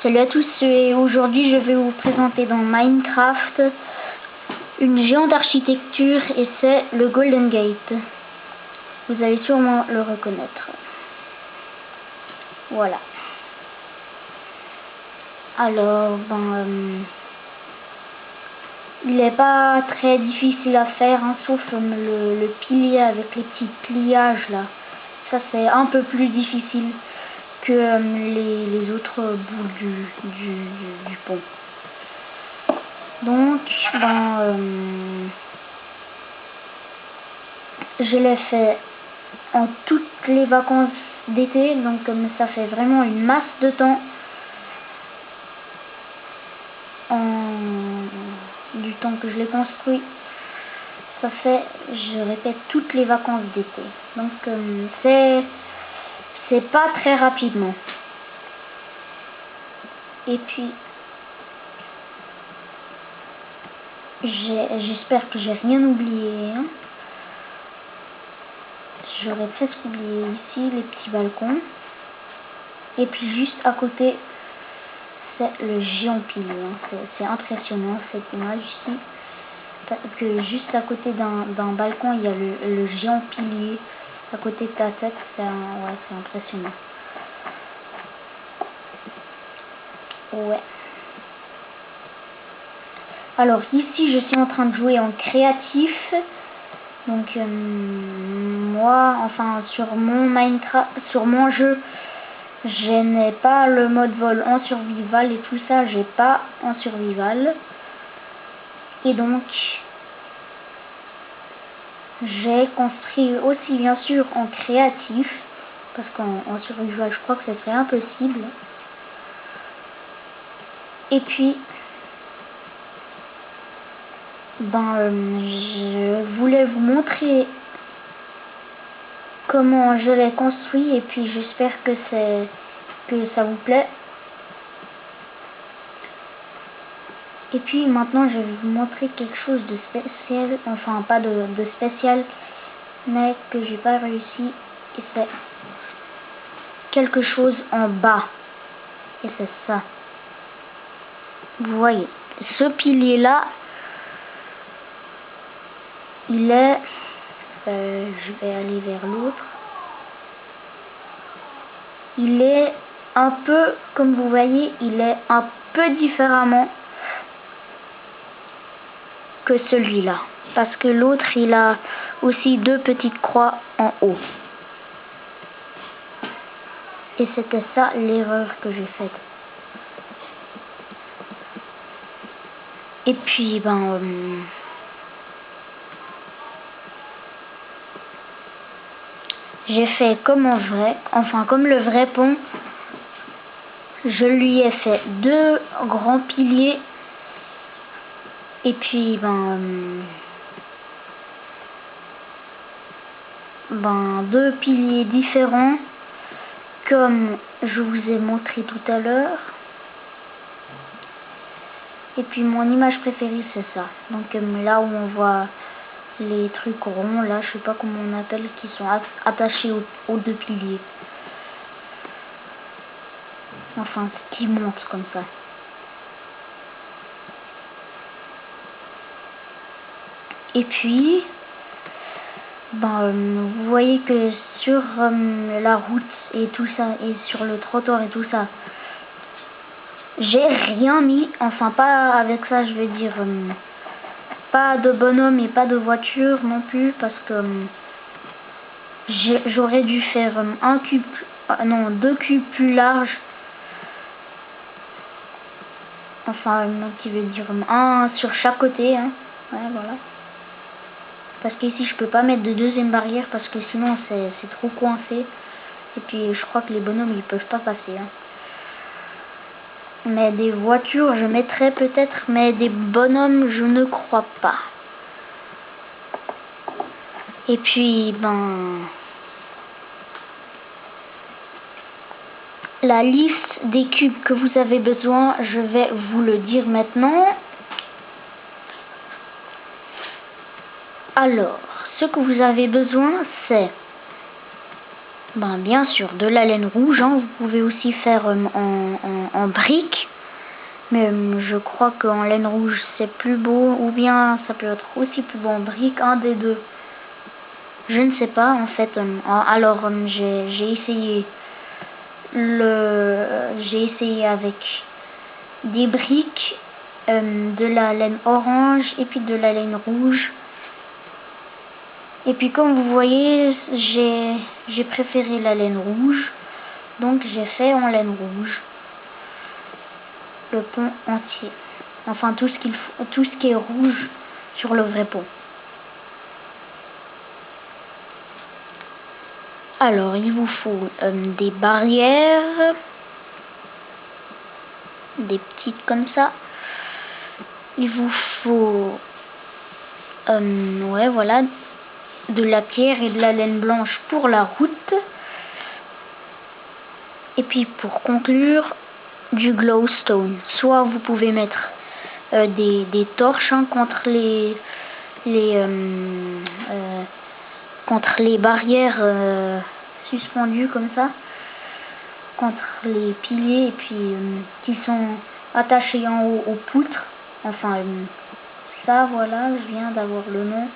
Salut à tous et aujourd'hui je vais vous présenter dans Minecraft une géante architecture et c'est le Golden Gate. Vous allez sûrement le reconnaître. Voilà. Alors, il n'est pas très difficile à faire, hein, sauf le pilier avec les petits pliages là. Ça c'est un peu plus difficile que les autres bouts du pont. Donc, je l'ai fait en toutes les vacances d'été, donc ça fait vraiment une masse de temps du temps que je l'ai construit. Ça fait, je répète, toutes les vacances d'été. Donc c'est pas très rapidement. Et puis j'espère que j'ai rien oublié. Hein. J'aurais presque oublié ici les petits balcons. Et puis juste à côté, c'est le géant pilier. Hein. C'est impressionnant cette image ici. Que juste à côté d'un balcon, il y a le géant pilier à côté de ta tête. C'est impressionnant. Ouais. Alors ici, je suis en train de jouer en créatif. Donc moi, enfin sur mon Minecraft, sur mon jeu, je n'ai pas le mode vol en survival et tout ça, j'ai pas en survival. Et donc j'ai construit aussi bien sûr en créatif, parce qu'en survival je crois que ce serait impossible. Et puis je voulais vous montrer comment je l'ai construit et puis j'espère que ça vous plaît. Et puis maintenant je vais vous montrer quelque chose de spécial, enfin pas de spécial, mais que j'ai pas réussi, et c'est quelque chose en bas, et c'est ça. Vous voyez, ce pilier là, il est, je vais aller vers l'autre, il est un peu, comme vous voyez, il est un peu différemment que celui-là, parce que l'autre il a aussi deux petites croix en haut. Et c'était ça l'erreur que j'ai faite. Et puis j'ai fait comme en vrai, enfin comme le vrai pont. Je lui ai fait deux grands piliers. Et puis deux piliers différents comme je vous ai montré tout à l'heure. Et puis mon image préférée c'est ça. Donc là où on voit les trucs ronds, là je sais pas comment on appelle, qui sont attachés aux deux piliers. Enfin qui montent comme ça. Et puis vous voyez que sur la route et tout ça, et sur le trottoir et tout ça, j'ai rien mis, enfin pas avec ça, je vais dire pas de bonhomme et pas de voiture non plus, parce que j'aurais dû faire un cube, non, deux cubes plus larges, enfin qui veut dire un sur chaque côté, hein. Ouais, voilà. Parce qu'ici je peux pas mettre de deuxième barrière parce que sinon c'est trop coincé. Et puis je crois que les bonhommes ils peuvent pas passer. Hein. Mais des voitures je mettrais peut-être, mais des bonhommes je ne crois pas. Et puis la liste des cubes que vous avez besoin, je vais vous le dire maintenant. Alors, ce que vous avez besoin, c'est Ben, bien sûr, de la laine rouge, hein, vous pouvez aussi faire en briques. Mais je crois qu'en laine rouge c'est plus beau, ou bien ça peut être aussi plus beau en brique, un des deux. Je ne sais pas en fait. Alors j'ai essayé j'ai essayé avec des briques, de la laine orange et puis de la laine rouge. Et puis comme vous voyez, j'ai préféré la laine rouge, donc j'ai fait en laine rouge le pont entier. Enfin tout ce qui est rouge sur le vrai pont. Alors il vous faut des barrières, des petites comme ça. Il vous faut ouais voilà, de la pierre et de la laine blanche pour la route. Et puis pour conclure, du glowstone. Soit vous pouvez mettre des torches, hein, contre contre les barrières suspendues comme ça, contre les piliers et puis qui sont attachés en haut aux poutres. Enfin ça voilà, je viens d'avoir le nom.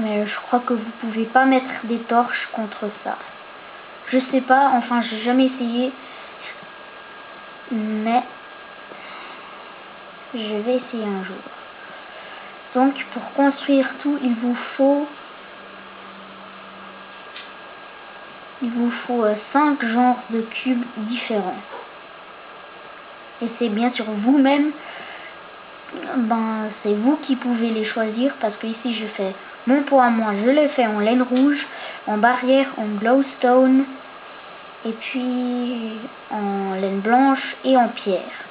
Mais je crois que vous pouvez pas mettre des torches contre ça. Je sais pas, enfin j'ai jamais essayé. Mais je vais essayer un jour. Donc pour construire tout, il vous faut 5 genres de cubes différents. Et c'est bien sûr vous-même, ben c'est vous qui pouvez les choisir, parce que ici je fais mon pot à moi, je l'ai fait en laine rouge, en barrière, en glowstone, et puis en laine blanche et en pierre.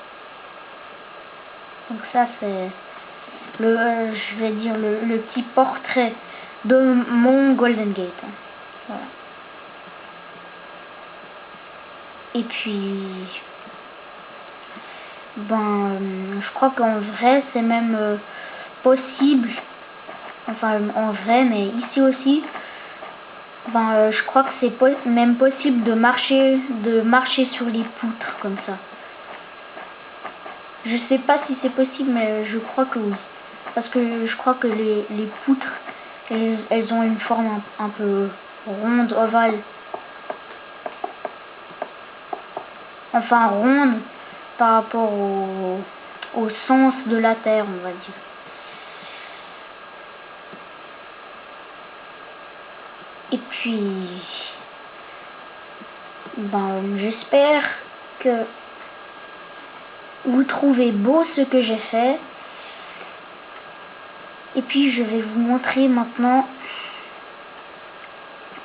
Donc ça c'est je vais dire le petit portrait de mon Golden Gate. Voilà. Et puis ben je crois qu'en vrai c'est même possible, enfin en vrai, mais ici aussi, ben je crois que c'est même possible de marcher sur les poutres comme ça. Je sais pas si c'est possible, mais je crois que oui, parce que je crois que les poutres elles ont une forme un peu ronde, ovale, enfin ronde par rapport au sens de la terre, on va dire. Et puis ben j'espère que vous trouvez beau ce que j'ai fait. Et puis je vais vous montrer maintenant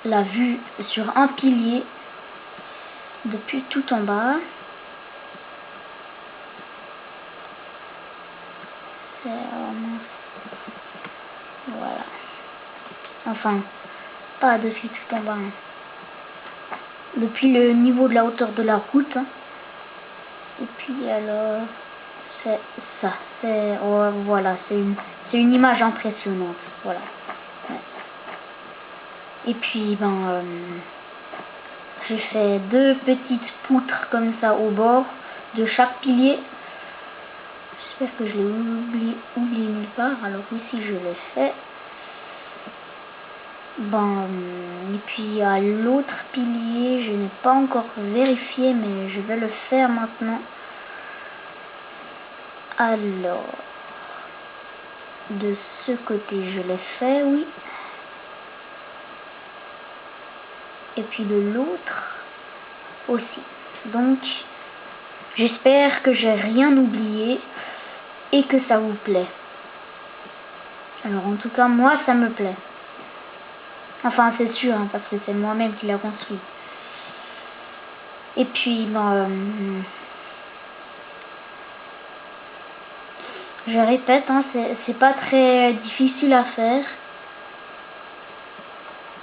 la vue sur un pilier depuis tout en bas. Voilà. Enfin, pas depuis tout en bas. Hein. Depuis le niveau de la hauteur de la route. Hein. Et puis alors, c'est ça. Voilà, c'est une image impressionnante. Voilà. Ouais. Et puis j'ai fait 2 petites poutres comme ça au bord de chaque pilier. J'espère que je l'ai oublié nulle part. Alors ici je l'ai fait. Et puis à l'autre pilier, je n'ai pas encore vérifié, mais je vais le faire maintenant. Alors, de ce côté je l'ai fait, oui. Et puis de l'autre aussi. Donc, j'espère que j'ai rien oublié et que ça vous plaît. Alors en tout cas, moi ça me plaît. Enfin c'est sûr, hein, parce que c'est moi-même qui l'a construit. Et puis je répète, hein, c'est pas très difficile à faire.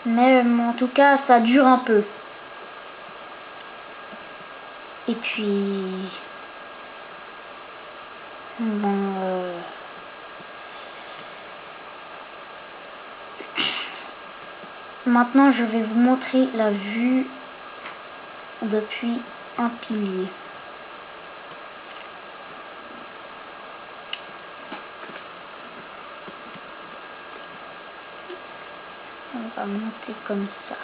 Mais en tout cas ça dure un peu. Et puis maintenant je vais vous montrer la vue depuis un pilier. On va monter comme ça.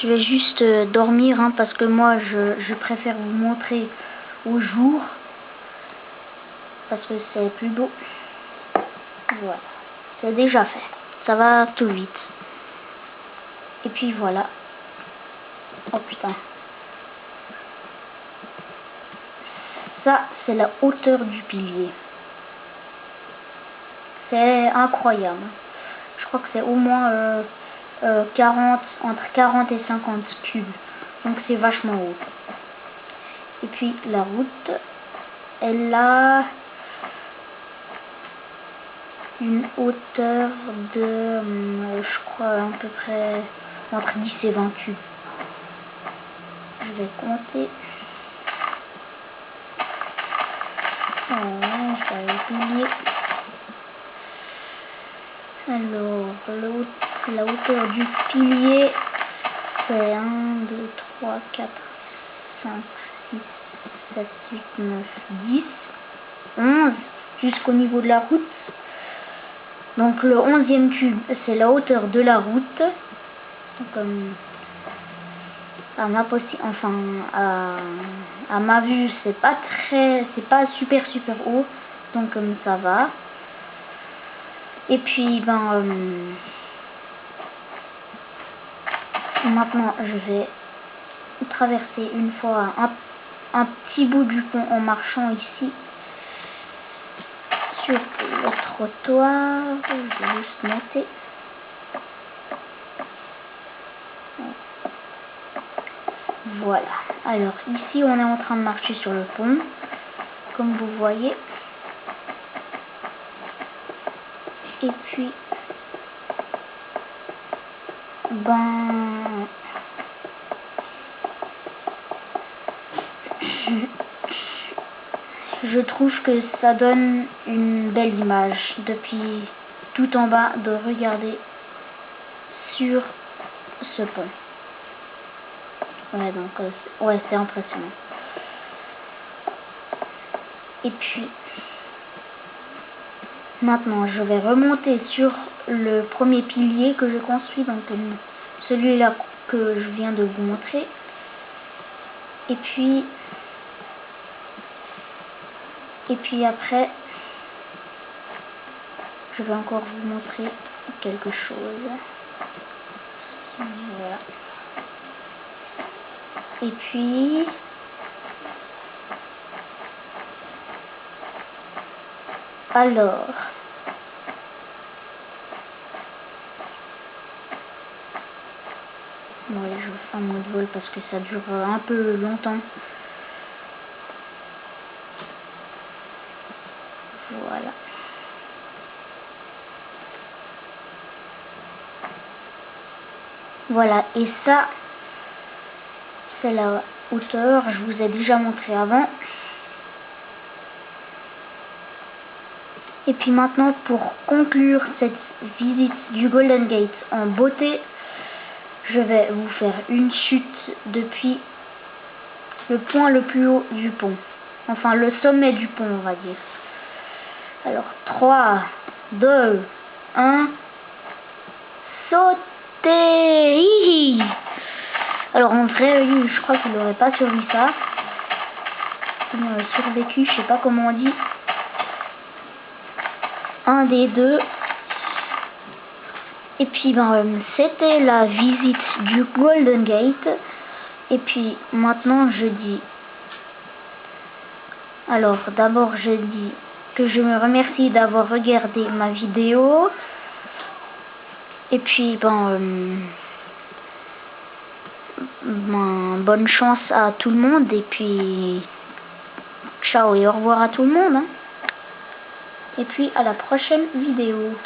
Je vais juste dormir parce que moi je préfère vous montrer au jour parce que c'est plus beau. Voilà, c'est déjà fait, ça va tout vite. Et puis voilà. Oh putain. Ça c'est la hauteur du pilier. C'est incroyable. Je crois que c'est au moins 40, entre 40 et 50 cubes. Donc c'est vachement haut. Et puis la route, elle a une hauteur de, je crois à peu près entre 10 et 20 cubes. Je vais compter. Oh, ça va plier. Alors, la hauteur du pilier, c'est 1, 2, 3, 4, 5, 6, 7, 8, 9, 10, 11, jusqu'au niveau de la route. Donc le 11e cube, c'est la hauteur de la route. Comme à ma vue, c'est pas super haut. Donc comme ça va. Et puis maintenant je vais traverser une fois un petit bout du pont en marchant ici sur le trottoir. Je vais juste monter. Voilà. Alors ici on est en train de marcher sur le pont, comme vous voyez. Et puis je trouve que ça donne une belle image depuis tout en bas de regarder sur ce pont. Ouais, donc ouais, c'est impressionnant. Et puis maintenant je vais remonter sur le premier pilier que je construis, donc celui-là que je viens de vous montrer. Et puis après je vais encore vous montrer quelque chose. Voilà. Et puis alors ouais, je fais un mode vol parce que ça dure un peu longtemps. Voilà. Voilà, et ça, c'est la hauteur, je vous ai déjà montré avant. Et puis maintenant, pour conclure cette visite du Golden Gate en beauté, je vais vous faire une chute depuis le point le plus haut du pont. Enfin, le sommet du pont, on va dire. Alors, 3, 2, 1, sautez! Hihi. Alors en vrai, je crois qu'il n'aurait pas survécu ça. Il aurait survécu, je sais pas comment on dit. Un des deux. Et puis c'était la visite du Golden Gate. Et puis maintenant je dis. Alors d'abord je dis que je me remercie d'avoir regardé ma vidéo. Et puis bonne chance à tout le monde. Et puis ciao et au revoir à tout le monde. Et puis à la prochaine vidéo.